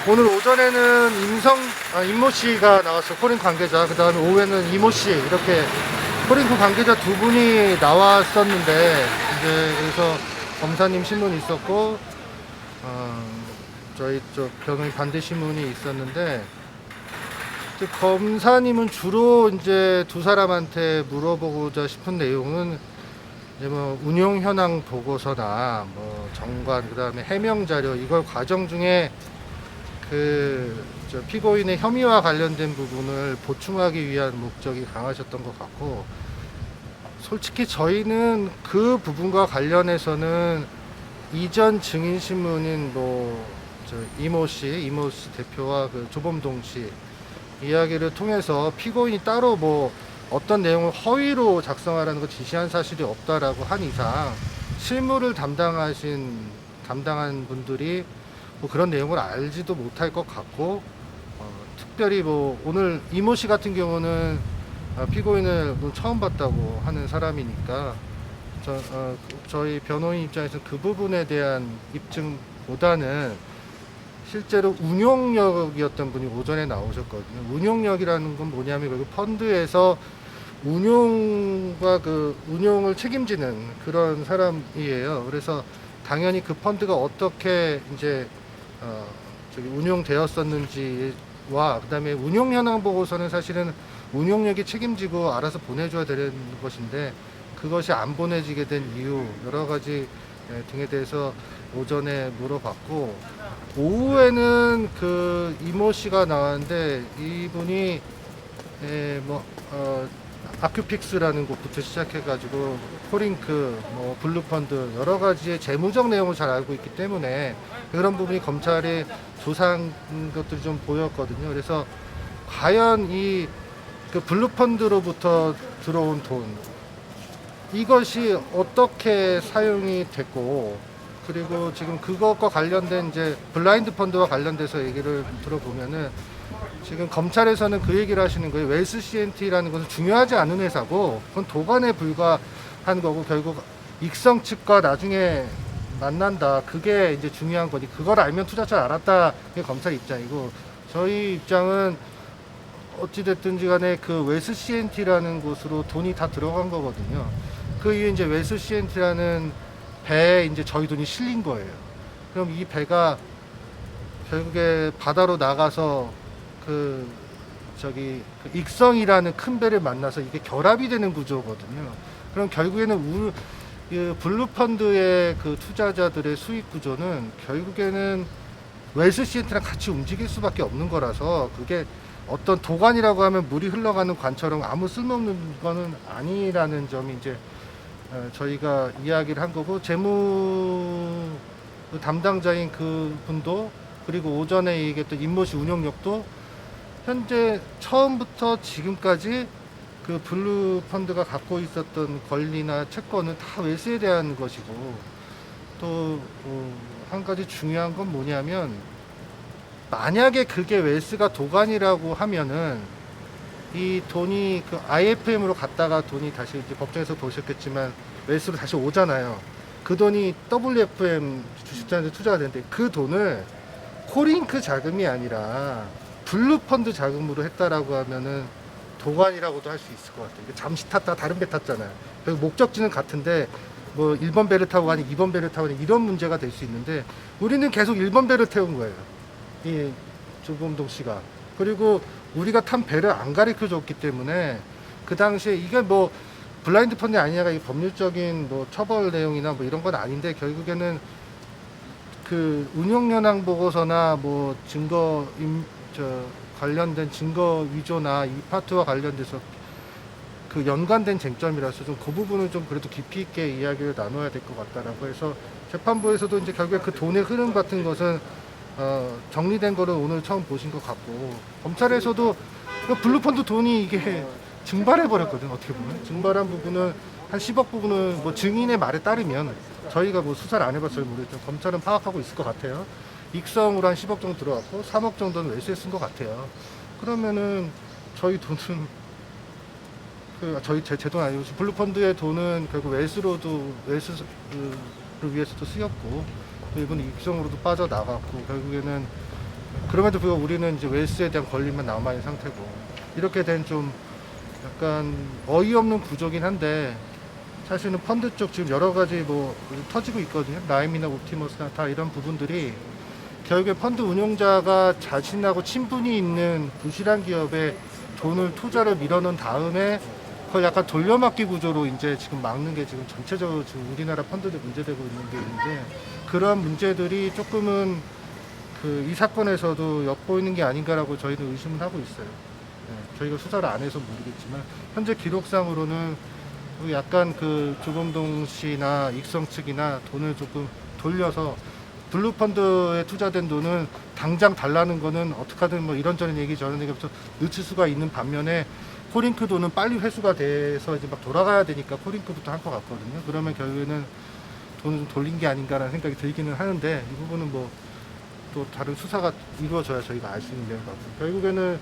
오늘 오전에는 임모 씨가 나왔어. 코링 관계자. 그 다음에 오후에는 이모 씨. 이렇게 코링 관계자 두 분이 나왔었는데, 이제 그래서 검사님 신문이 있었고, 저희 쪽 변호인 반대 신문이 있었는데, 검사님은 주로 이제 두 사람한테 물어보고자 싶은 내용은 이제 뭐 운용 현황 보고서나 뭐 정관, 그 다음에 해명 자료, 이걸 과정 중에 피고인의 혐의와 관련된 부분을 보충하기 위한 목적이 강하셨던 것 같고, 솔직히 저희는 그 부분과 관련해서는 이전 증인 신문인 이모 씨 대표와 그 조범동 씨 이야기를 통해서 피고인이 따로 뭐 어떤 내용을 허위로 작성하라는 거 지시한 사실이 없다라고 한 이상 실무를 담당한 분들이 뭐 그런 내용을 알지도 못할 것 같고, 특별히 뭐 오늘 이모 씨 같은 경우는 피고인을 처음 봤다고 하는 사람이니까 저희 변호인 입장에서는 그 부분에 대한 입증보다는 실제로 운용력이었던 분이 오전에 나오셨거든요. 운용력이라는 건 뭐냐면 그 펀드에서 운용과 그 운용을 책임지는 그런 사람이에요. 그래서 당연히 그 펀드가 어떻게 이제 운용되었었는지와 그다음에 운용 현황 보고서는 사실은 운용력이 책임지고 알아서 보내줘야 되는 것인데, 그것이 안 보내지게 된 이유 여러 가지 등에 대해서 오전에 물어봤고, 오후에는 그 이모 씨가 나왔는데 이분이 아큐픽스라는 곳부터 시작해가지고 코링크, 뭐 블루펀드 여러 가지의 재무적 내용을 잘 알고 있기 때문에 그런 부분이 검찰에 조사한 것들이 좀 보였거든요. 그래서 과연 이 그 블루펀드로부터 들어온 돈, 이것이 어떻게 사용이 됐고, 그리고 지금 그것과 관련된 이제 블라인드 펀드와 관련돼서 얘기를 들어보면은 지금 검찰에서는 그 얘기를 하시는 거예요. 웰스 CNT라는 것은 중요하지 않은 회사고 그건 도관에 불과한 거고, 결국 익성 측과 나중에 만난다, 그게 이제 중요한 거니 그걸 알면 투자처를 알았다, 그게 검찰 입장이고, 저희 입장은 어찌됐든지 간에 그 웰스 CNT라는 곳으로 돈이 다 들어간 거거든요. 그 이후에 이제 웰스 CNT라는 배에 이제 저희 돈이 실린 거예요. 그럼 이 배가 결국에 바다로 나가서 그 익성이라는 큰 배를 만나서 이게 결합이 되는 구조거든요. 그럼 결국에는 그 블루펀드의 그 투자자들의 수익 구조는 결국에는 웰스 CNT랑 같이 움직일 수밖에 없는 거라서, 그게 어떤 도관이라고 하면 물이 흘러가는 관처럼 아무 쓸모없는 거는 아니라는 점이 이제 저희가 이야기를 한 거고, 재무 담당자인 그 분도, 그리고 오전에 얘기했던 임모씨 운용력도 현재 처음부터 지금까지 그 블루펀드가 갖고 있었던 권리나 채권은 다 웰스에 대한 것이고, 또 한 가지 중요한 건 뭐냐면, 만약에 그게 웰스가 도관이라고 하면은 이 돈이 그 IFM으로 갔다가 돈이 다시 이제 법정에서 보셨겠지만 웰스로 다시 오잖아요. 그 돈이 WFM 주식자한테 투자가 되는데, 그 돈을 코링크 자금이 아니라 블루펀드 자금으로 했다라고 하면은 도관이라고도 할 수 있을 것 같아요. 잠시 탔다 다른 배 탔잖아요. 그리고 목적지는 같은데 뭐 1번 배를 타고 가니 2번 배를 타고 가니 이런 문제가 될 수 있는데, 우리는 계속 1번 배를 태운 거예요, 이 조범동 씨가. 그리고 우리가 탄 배를 안 가르쳐 줬기 때문에 그 당시에 이게 뭐 블라인드 펀드 아니냐가 이 법률적인 뭐 처벌 내용이나 뭐 이런 건 아닌데, 결국에는 그 운용 현황 보고서나 뭐 관련된 증거 위조나 이 파트와 관련돼서 그 연관된 쟁점이라서 좀 그 부분은 좀 그래도 깊이 있게 이야기를 나눠야 될 것 같다라고 해서, 재판부에서도 이제 결국에 그 돈의 흐름 같은 것은 정리된 거를 오늘 처음 보신 것 같고, 검찰에서도 그 블루펀드 돈이 이게 증발해 버렸거든. 어떻게 보면 증발한 부분은 한 10억 부분은 뭐 증인의 말에 따르면, 저희가 뭐 수사를 안 해봤어요 모르겠지만 검찰은 파악하고 있을 것 같아요. 익성으로 한 10억 정도 들어갔고 3억 정도는 웰스에 쓴 것 같아요. 그러면은 저희 돈은 제 돈 아니고 블루펀드의 돈은 결국 웰스를 위해서도 쓰였고, 일부는 익성으로도 빠져나갔고 결국에는 그럼에도 불구하고 우리는 이제 웰스에 대한 권리만 남아있는 상태고 이렇게 된 좀 약간 어이없는 구조긴 한데 사실은 펀드 쪽 지금 여러 가지 뭐 터지고 있거든요. 라임이나 옵티머스나 다 이런 부분들이 결국에 펀드 운용자가 자신하고 친분이 있는 부실한 기업에 돈을 투자를 밀어넣은 다음에 그걸 약간 돌려막기 구조로 이제 지금 막는 게 지금 전체적으로 지금 우리나라 펀드들 문제되고 있는 게 있는데 그러한 문제들이 조금은 그 이 사건에서도 엿보이는 게 아닌가라고 저희는 의심을 하고 있어요. 네, 저희가 수사를 안 해서 모르겠지만 현재 기록상으로는 약간 그 조범동 씨나 익성 측이나 돈을 조금 돌려서 블루펀드에 투자된 돈은 당장 달라는 거는 어떻게든 뭐 이런저런 얘기 저런 얘기부터 늦출 수가 있는 반면에 코링크 돈은 빨리 회수가 돼서 이제 막 돌아가야 되니까 코링크부터 할 것 같거든요. 그러면 결국에는 돈을 좀 돌린 게 아닌가라는 생각이 들기는 하는데 이 부분은 뭐 또 다른 수사가 이루어져야 저희가 알 수 있는 내용 같고 결국에는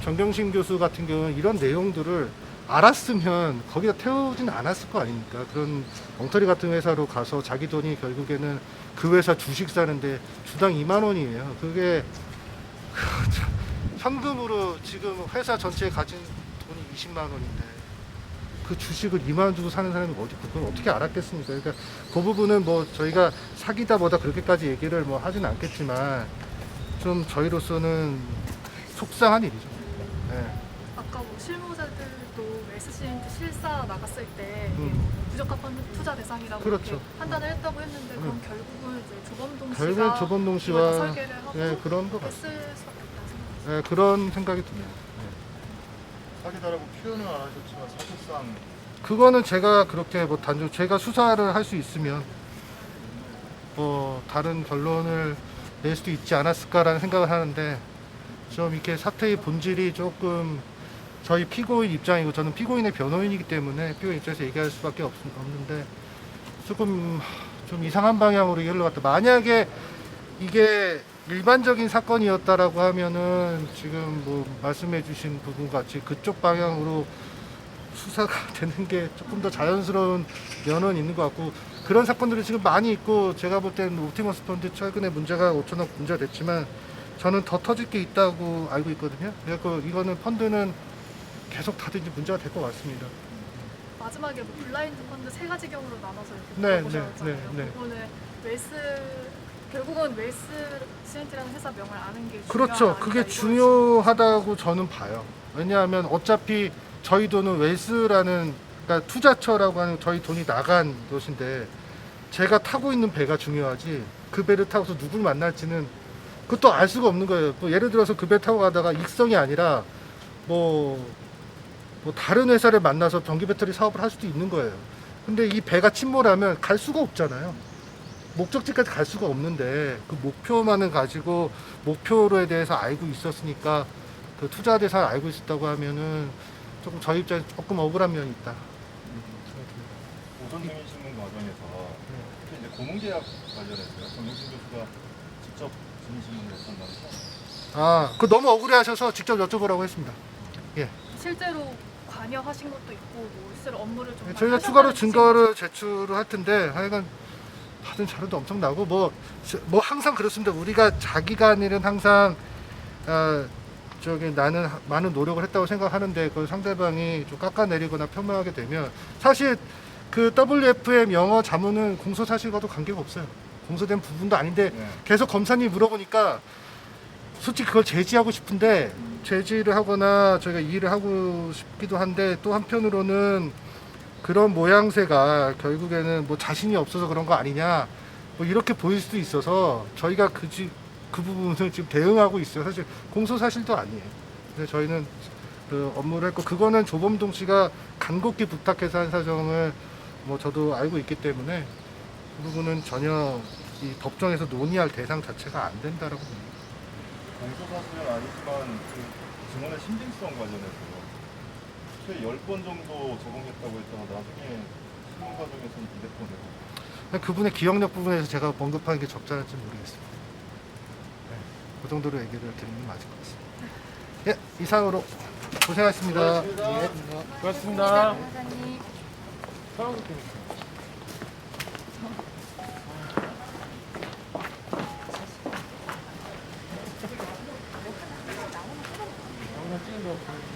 정경심 교수 같은 경우는 이런 내용들을 알았으면 거기다 태우진 않았을 거 아닙니까? 그런 엉터리 같은 회사로 가서 자기 돈이 결국에는 그 회사 주식 사는데 주당 2만 원이에요. 그게 현금으로 지금 회사 전체에 가진 돈이 20만 원인데 그 주식을 2만 원 주고 사는 사람이 어디 그걸 어떻게 알았겠습니까? 그러니까 그 부분은 뭐 저희가 사기다 뭐다 그렇게까지 얘기를 뭐 하진 않겠지만 좀 저희로서는 속상한 일이죠. 네. 아까 뭐 실무자들도 웰스시엔트 실사 나갔을 때 이게 뭐 부적합 투자 대상이라고 그렇죠. 이렇게 판단을 했다고 했는데 그럼 결국은 이제 조범동 씨가 결국엔 조범동 이걸 다 씨와 설계를 하고 네, 그런 것 했을 같습니다. 수밖에 없다는 생각이 네, 그런 생각이 듭니다. 사기다라고 표현을 안 하셨지만 사실상 그거는 제가 그렇게 뭐 단순 제가 수사를 할 수 있으면 뭐 다른 결론을 낼 수도 있지 않았을까라는 생각을 하는데 좀 이렇게 사태의 본질이 조금 저희 피고인 입장이고 저는 피고인의 변호인이기 때문에 피고인 입장에서 얘기할 수밖에 없는데 조금 좀 이상한 방향으로 흘러갔다. 만약에 이게 일반적인 사건이었다라고 하면은 지금 뭐 말씀해주신 부분 같이 그쪽 방향으로 수사가 되는 게 조금 더 자연스러운 면은 있는 것 같고 그런 사건들이 지금 많이 있고 제가 볼 때는 옵티머스 펀드 최근에 문제가 5천억 문제가 됐지만 저는 더 터질 게 있다고 알고 있거든요. 그래서 이거는 펀드는 계속 다들 이제 문제가 될 것 같습니다. 마지막에 뭐 블라인드 펀드 세 가지 경우로 나눠서 이렇게 네, 물어보셨잖아요. 네. 그거는 결국은 웰스시엔트라는 회사 명을 아는 게 그렇죠. 중요하다, 그게 이거지. 중요하다고 저는 봐요. 왜냐하면 어차피 저희 돈은 웰스라는 그러니까 투자처라고 하는 저희 돈이 나간 곳인데 제가 타고 있는 배가 중요하지 그 배를 타고서 누굴 만날지는 그것도 알 수가 없는 거예요. 뭐 예를 들어서 그 배 타고 가다가 익성이 아니라 뭐 다른 회사를 만나서 전기 배터리 사업을 할 수도 있는 거예요. 근데 이 배가 침몰하면 갈 수가 없잖아요. 목적지까지 갈 수가 없는데 그 목표만을 가지고 목표에 대해서 알고 있었으니까 그 투자 대상을 알고 있었다고 하면은 조금 저희 입장에 조금 억울한 면이 있다. 오전 중인 신문 과정에서 특히 이제 고문계약 관련해서요. 정경심 교수가 직접 진신문을 냈었나요? 그 너무 억울해하셔서 직접 여쭤보라고 했습니다. 예. 실제로 관여하신 것도 있고 뭐 실제로 업무를 좀 많이 저희가 추가로 하셨다는 증거를 제출을 할 텐데 하여간 받은 자료도 엄청 나고 뭐 항상 그렇습니다. 우리가 자기가 일은 항상 나는 많은 노력을 했다고 생각하는데 그걸 상대방이 좀 깎아내리거나 폄하하게 되면 사실 그 WFM 영어 자문은 공소 사실과도 관계가 없어요. 공소된 부분도 아닌데 네. 계속 검사님 물어보니까 솔직히 그걸 제지하고 싶은데 제지를 하거나 저희가 이의를 하고 싶기도 한데 또 한편으로는 그런 모양새가 결국에는 뭐 자신이 없어서 그런 거 아니냐 뭐 이렇게 보일 수도 있어서 저희가 그 부분을 지금 대응하고 있어요. 사실 공소 사실도 아니에요. 근데 저희는 그 업무를 했고 그거는 조범동 씨가 간곡히 부탁해서 한 사정을 뭐 저도 알고 있기 때문에 그 부분은 전혀 이 법정에서 논의할 대상 자체가 안 된다라고 봅니다. 공소사실은 아니지만 그 증언의 신빙성 관련해서 최 10번 정도 제공했다고 했다가 나중에 신문 과정에서는 200번 해고 그분의 기억력 부분에서 제가 언급하는 게 적절할지 모르겠습니다. 네, 그 정도로 얘기를 드리는 게 맞을 것 같습니다. 예, 이상으로 고생하셨습니다. 예. 고맙습니다. 변호사님. 사랑스럽게. 거지 뭐.